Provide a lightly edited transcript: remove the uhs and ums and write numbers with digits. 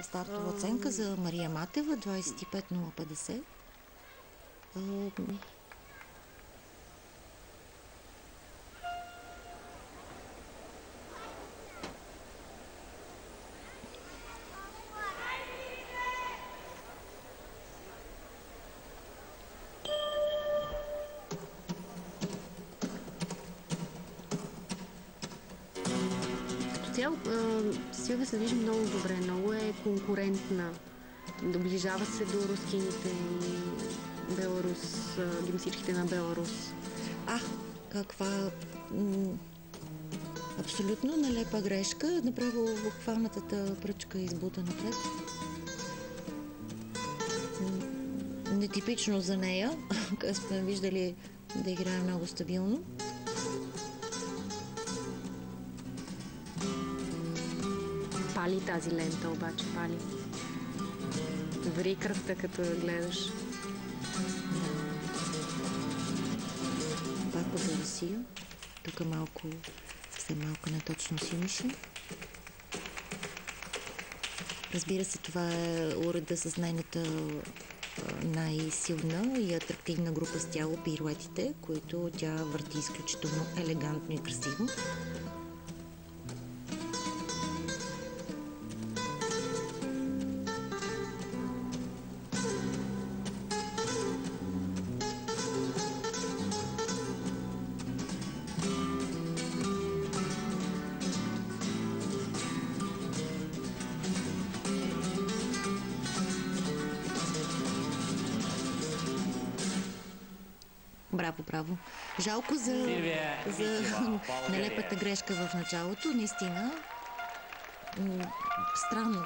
Стартова оценка за Мария Матева, 25050. Цяло Силвия се движи много добре, много е конкурентна. Доближава се до рускините и Беларус, гимнастичките на Беларус. Каква абсолютно нелепа грешка. Направо хванатата пръчка избута напред. Нетипично за нея. Сме виждали да играе много стабилно. Пали тази лента, обаче пали. Ври кръста, като я гледаш. Пак за Русия. Тук все малко неточност имаше. Разбира се, това е уреда с нейната най-силна и атрактивна група с тяло, пируетите, които тя върти изключително елегантно и красиво. Браво. Жалко за нелепата грешка в началото. Наистина, странно.